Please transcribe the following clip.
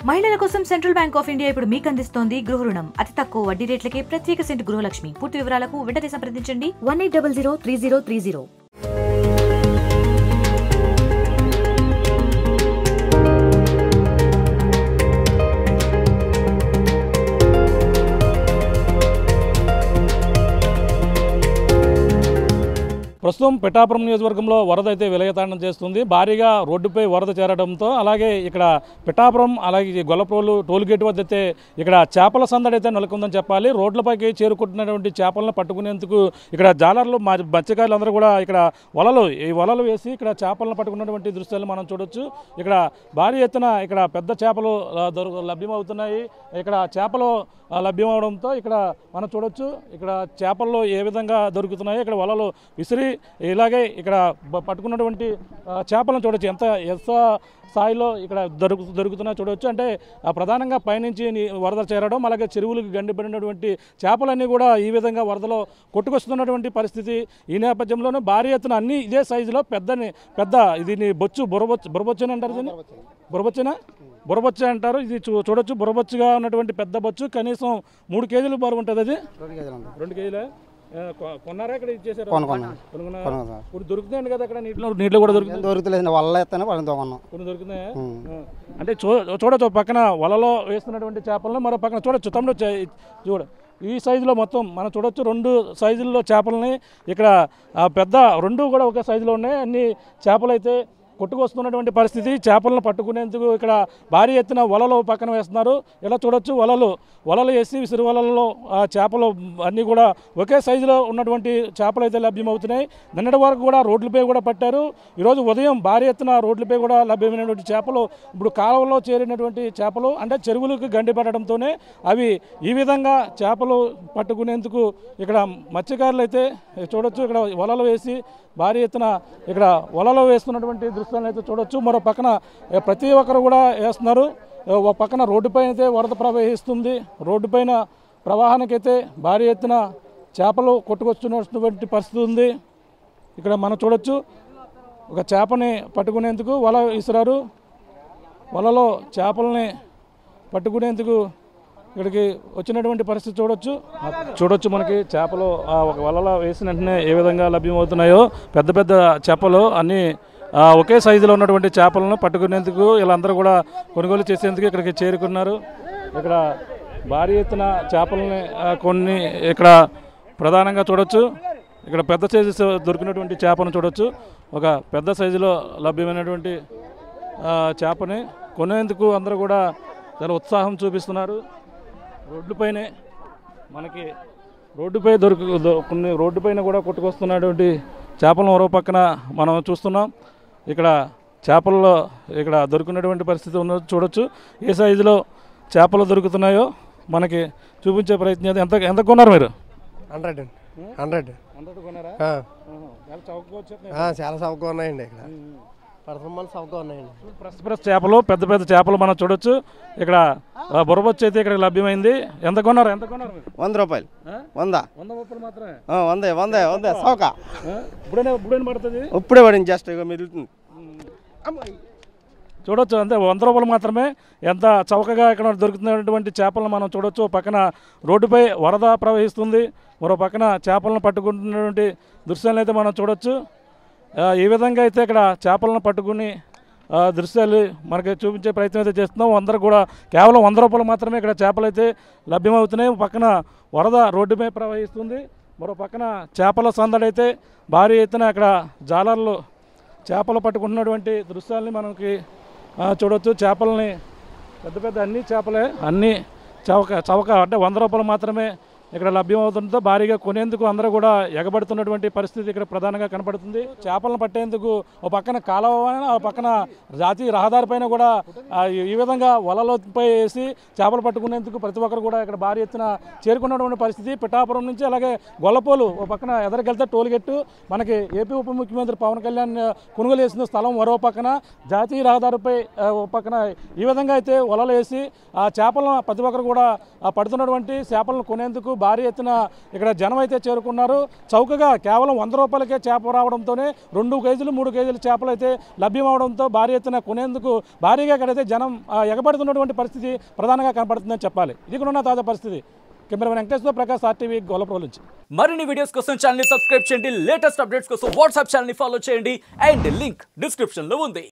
మహిళల కోసం central bank of India ఇప్పుడు మీకు అందిస్తోంది గృహ రుణం. అతి తక్కువ వడ్డీ రేట్లకే ప్రత్యేక సెంటు గృహలక్ష్మి. పూర్తి వివరాలకు వెంటనే సంప్రదించండి 18003030. ప్రస్తుతం పిఠాపురం నియోజకవర్గంలో వరద అయితే విలయతాండం చేస్తుంది. భారీగా రోడ్డుపై వరద చేరడంతో అలాగే ఇక్కడ పిఠాపురం అలాగే గొల్లప్రోలు టోల్గేట్ వద్ద అయితే ఇక్కడ చేపల సందడి అయితే నెలకొందని చెప్పాలి. రోడ్లపైకి చేరుకుంటున్నటువంటి చేపలను పట్టుకునేందుకు ఇక్కడ జాలర్లు మత్స్యకారులు అందరూ కూడా ఇక్కడ ఈ వలలు వేసి ఇక్కడ చేపలను పట్టుకున్నటువంటి దృశ్యాలు మనం చూడొచ్చు. ఇక్కడ భారీ ఎత్తున ఇక్కడ పెద్ద చేపలు లభ్యమవుతున్నాయి. ఇక్కడ చేపలు లభ్యమవడంతో ఇక్కడ మనం చూడొచ్చు ఇక్కడ చేపల్లో ఏ విధంగా దొరుకుతున్నాయి. ఇక్కడ వలలు విసిరి ఇలాగే ఇక్కడ పట్టుకున్నటువంటి చేపలను చూడొచ్చు ఎంత స్థాయిలో ఇక్కడ దొరుకుతున్నా చూడవచ్చు. అంటే ప్రధానంగా పైనుంచి వరద చేరడం అలాగే చెరువులకు గండిపడినటువంటి చేపలన్నీ కూడా ఈ విధంగా వరదలో కొట్టుకొస్తున్నటువంటి పరిస్థితి. ఈ నేపథ్యంలోనే భారీ ఎత్తున అన్ని ఇదే సైజులో పెద్ద దీన్ని బొరబొచ్చు అని అంటారు. దీన్ని బుర్రబొచ్చు అంటారు. ఇది చూడొచ్చు బుర్రబొచ్చుగా ఉన్నటువంటి పెద్ద బొచ్చు కనీసం 3 కేజీలు బరువు ఉంటుంది. అది 2 కేజీలే కొన్నారా ఇక్కడ ఇచ్చేసారు ఇప్పుడు దొరుకుతాయండి కదా అక్కడ నీటిలో కూడా దొరుకుతలేదు వల్ల కొన్ని దొరుకుతున్నాయి. అంటే చూడొచ్చు పక్కన వలలో వేస్తున్నటువంటి చేపలను మరో పక్కన చూడొచ్చు తమ్ముడు చూడ ఈ సైజులో మొత్తం మనం చూడొచ్చు 2 సైజుల్లో చేపలని ఇక్కడ పెద్ద 2 కూడా ఒకే సైజులో ఉన్నాయి. అన్ని చేపలు అయితే కొట్టుకొస్తున్నటువంటి పరిస్థితి. చేపలను పట్టుకునేందుకు ఇక్కడ భారీ ఎత్తున వలలు పక్కన వేస్తున్నారు. ఇలా చూడొచ్చు వలలు వేసి విసిరి వలలలో చేపలు అన్నీ కూడా ఒకే సైజులో ఉన్నటువంటి చేపలు అయితే లభ్యమవుతున్నాయి. నిన్నటి వరకు కూడా రోడ్లపై కూడా పట్టారు. ఈరోజు ఉదయం భారీ ఎత్తున రోడ్లపై కూడా లభ్యమైనటువంటి చేపలు ఇప్పుడు కాలువలో చేరినటువంటి చేపలు అంటే చెరువులకు గండి పడడంతోనే అవి ఈ విధంగా చేపలు పట్టుకునేందుకు ఇక్కడ మత్స్యకారులు అయితే చూడొచ్చు ఇక్కడ వలలు వేసి భారీ ఎత్తున ఇక్కడ వలలో వేస్తున్నటువంటి దృశ్యాలను అయితే చూడొచ్చు. మరో పక్కన ప్రతి ఒక్కరు కూడా వేస్తున్నారు. ఒక పక్కన రోడ్డుపైన అయితే వరద ప్రవహిస్తుంది. రోడ్డుపైన ప్రవాహానికైతే భారీ ఎత్తున చేపలు కొట్టుకొస్తున్నటువంటి పరిస్థితి ఉంది. ఇక్కడ మనం చూడొచ్చు ఒక చేపని పట్టుకునేందుకు వల విసిరారు. వలలో చేపలని పట్టుకునేందుకు ఇక్కడికి వచ్చినటువంటి పరిస్థితి చూడొచ్చు మనకి చేపలు ఒక వలలో వేసిన వెంటనే ఏ విధంగా లభ్యమవుతున్నాయో పెద్ద చేపలు అన్నీ ఒకే సైజులో ఉన్నటువంటి చేపలను పట్టుకునేందుకు వీళ్ళందరూ కూడా కొనుగోలు చేసేందుకు ఇక్కడికి చేరుకున్నారు. ఇక్కడ భారీ ఎత్తున చేపలని కొన్ని ఇక్కడ ప్రధానంగా చూడొచ్చు. ఇక్కడ పెద్ద సైజు దొరికినటువంటి చేపను చూడొచ్చు. ఒక పెద్ద సైజులో లభ్యమైనటువంటి చేపని కొనేందుకు అందరూ కూడా చాలా ఉత్సాహం చూపిస్తున్నారు. రోడ్డుపైనే మనకి కొన్ని రోడ్డుపైన కూడా కొట్టుకొస్తున్నటువంటి చేపలను మరో పక్కన మనం చూస్తున్నాం. ఇక్కడ చేపల్లో ఇక్కడ దొరికినటువంటి పరిస్థితి ఉన్నది చూడొచ్చు. ఏ సైజులో చేపలు దొరుకుతున్నాయో మనకి చూపించే ప్రయత్నం. ఎంత కొన్నారు మీరు? 100 కొన్నారా? చాలా చౌకగా ఉన్నాయండి. ఇక్కడ పరసమ్మలు చౌకగా ఉన్నాయండి. ఫ్రెష్ చేపలు పెద్ద చేపలు మనం చూడొచ్చు. ఇక్కడ బొరబొచ్చు అయితే ఇక్కడ లభ్యమైంది. ఎంత కొన్నారు మీరు? 100 రూపాయలు. 100 మాత్రమే. 100 చౌక. ఇప్పుడే పడుతుంది. ఇప్పుడే పడింది జస్ట్ ఇక మిగులుతుంది. చూడొచ్చు అంతే 100 రూపాయలు మాత్రమే. ఎంత చౌకగా ఇక్కడ దొరుకుతున్నటువంటి చేపలను మనం చూడొచ్చు. పక్కన రోడ్డుపై వరద ప్రవహిస్తుంది. మరో పక్కన చేపలను పట్టుకుంటున్నటువంటి దృశ్యాలను అయితే మనం చూడొచ్చు. ఈ విధంగా అయితే ఇక్కడ చేపలను పట్టుకుని దృశ్యాలు మనకి చూపించే ప్రయత్నం అయితే చేస్తున్నాం. అందరూ కూడా కేవలం 100 రూపాయలు మాత్రమే ఇక్కడ చేపలు అయితే లభ్యమవుతున్నాయి. పక్కన వరద రోడ్డుపై ప్రవహిస్తుంది. మరో పక్కన చేపల సందడి అయితే భారీ ఎత్తున ఇక్కడ జాలర్లు చేపలు పట్టుకుంటున్నటువంటి దృశ్యాలని మనకి చూడవచ్చు. చేపలని పెద్ద అన్ని చేపలే అన్నీ చౌక అంటే 100 రూపాయలు మాత్రమే ఇక్కడ లభ్యమవుతుందో భారీగా కొనేందుకు అందరూ కూడా ఎగబడుతున్నటువంటి పరిస్థితి ఇక్కడ ప్రధానంగా కనపడుతుంది. చేపలను పట్టేందుకు ఒక పక్కన కాలువ ఒక పక్కన జాతీయ రహదారి పైన కూడా ఈ విధంగా వలలపై వేసి చేపలు పట్టుకునేందుకు ప్రతి ఒక్కరు కూడా ఇక్కడ భారీ ఎత్తున చేరుకున్నటువంటి పరిస్థితి. పిఠాపురం నుంచి అలాగే గొల్లపోలు ఒక పక్కన ఎదరికెళ్తే టోల్గేట్టు మనకి ఏపీ ఉప ముఖ్యమంత్రి పవన్ కళ్యాణ్ కొనుగోలు చేసిన స్థలం మరో పక్కన జాతీయ రహదారిపై ఒక పక్కన ఈ విధంగా అయితే వలలు వేసి ఆ చేపలను ప్రతి ఒక్కరు కూడా పడుతున్నటువంటి చేపలను కొనేందుకు భారీ ఎత్తున ఇక్కడ జనం అయితే చేరుకున్నారు. చౌకగా కేవలం 100 రూపాయలకే చేప రావడంతోనే 2 కేజీలు 3 కేజీల చేపలు అయితే లభ్యం అవడంతో భారీ ఎత్తున కొనేందుకు భారీగా ఇక్కడైతే జనం ఎగబడుతున్నటువంటి పరిస్థితి ప్రధానంగా కనపడుతుందని చెప్పాలి. ఇది కూడా ఉన్న తాజా పరిస్థితి. కెమెరామెన్ వెంకటేశ్వర ప్రకాష్ RTV గొల్లప్రోలు నుంచి. మరిన్ని వీడియోస్ కోసం ఛానల్ ని సబ్స్క్రైబ్ చేయండి. లేటెస్ట్ అప్డేట్స్ కోసం వాట్సాప్ ఛానల్ ని ఫాలో చేయండి. అండ్ లింక్ డిస్క్రిప్షన్ లో ఉంది.